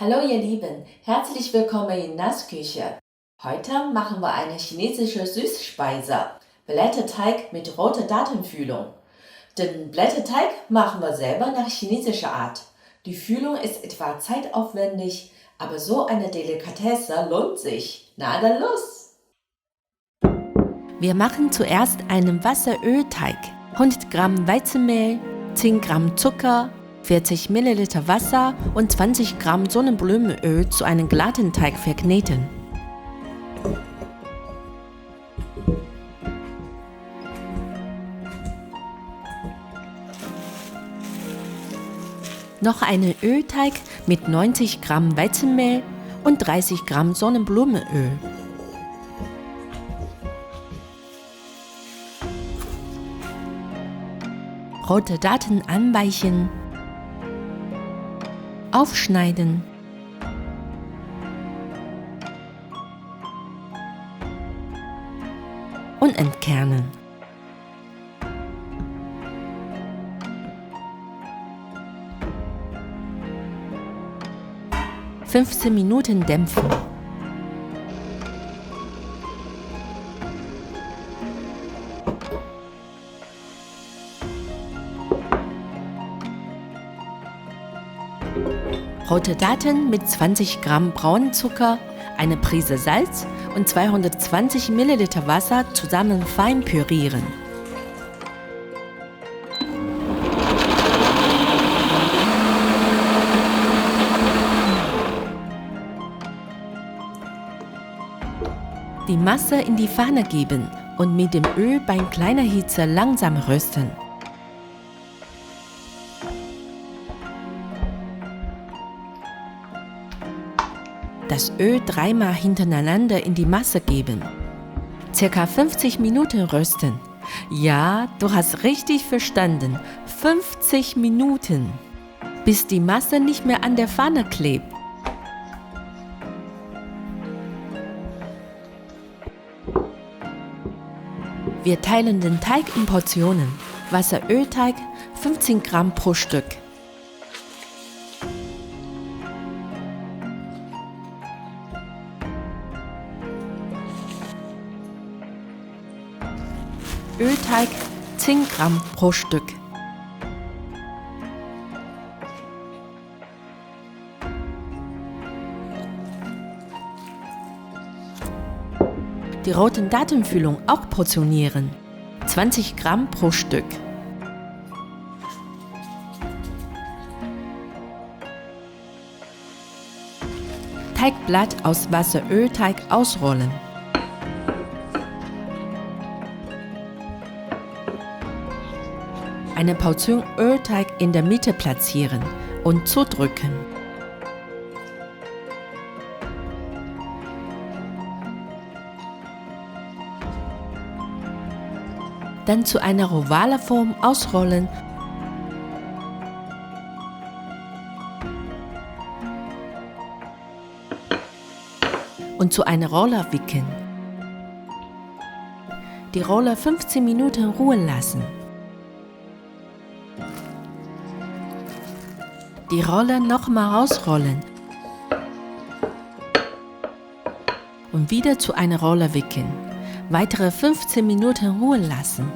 Hallo ihr Lieben, herzlich willkommen in Nassküche. Heute machen wir eine chinesische Süßspeise, Blätterteig mit roter Datenfüllung. Den Blätterteig machen wir selber nach chinesischer Art. Die Füllung ist etwas zeitaufwendig, aber so eine Delikatesse lohnt sich. Na dann los! Wir machen zuerst einen Wasserölteig. 100 Gramm Weizenmehl, 10 Gramm Zucker, 40 Milliliter Wasser und 20 Gramm Sonnenblumenöl zu einem glatten Teig verkneten. Noch einen Ölteig mit 90 Gramm Weizenmehl und 30 Gramm Sonnenblumenöl. Rote Daten anweichen, aufschneiden und entkernen. –15 Minuten dämpfen. Rote Daten mit 20 Gramm braunen Zucker, eine Prise Salz und 220 Milliliter Wasser zusammen fein pürieren. Die Masse in die Pfanne geben und mit dem Öl bei kleiner Hitze langsam rösten. Das Öl dreimal hintereinander in die Masse geben. Circa 50 Minuten rösten. Ja, du hast richtig verstanden. 50 Minuten. Bis die Masse nicht mehr an der Pfanne klebt. Wir teilen den Teig in Portionen. Wasserölteig 15 Gramm pro Stück. Ölteig 10 Gramm pro Stück. Die roten Datenfüllung auch portionieren. 20 Gramm pro Stück. Teigblatt aus Wasserölteig ausrollen. Eine Portion Ölteig in der Mitte platzieren und zudrücken. Dann zu einer ovalen Form ausrollen und zu einer Rolle wickeln. Die Rolle 15 Minuten ruhen lassen. Die Rolle nochmal ausrollen und wieder zu einer Rolle wickeln. Weitere 15 Minuten ruhen lassen.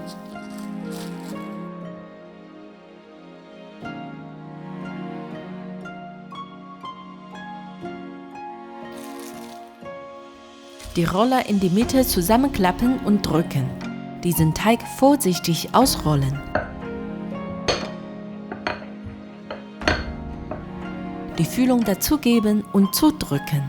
Die Rolle in die Mitte zusammenklappen und drücken. Diesen Teig vorsichtig ausrollen. Die Füllung dazugeben und zudrücken.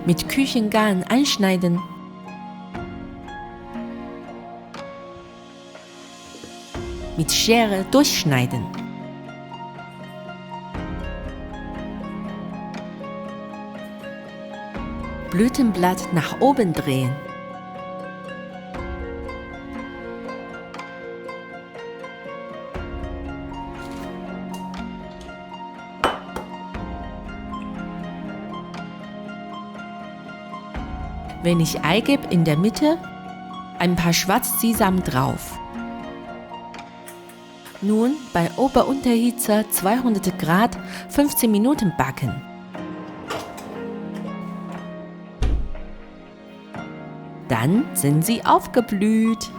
Mit Küchengarn einschneiden. Mit Schere durchschneiden. Blütenblatt nach oben drehen. wenig Eigelb in der Mitte, ein paar Schwarzsesam drauf. Nun bei Ober-Unterhitze 200 Grad 15 Minuten backen. Dann sind sie aufgeblüht.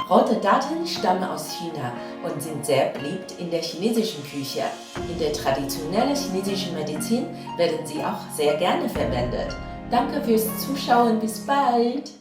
Rote Datteln stammen aus China und sind sehr beliebt in der chinesischen Küche. In der traditionellen chinesischen Medizin werden sie auch sehr gerne verwendet. Danke fürs Zuschauen, bis bald!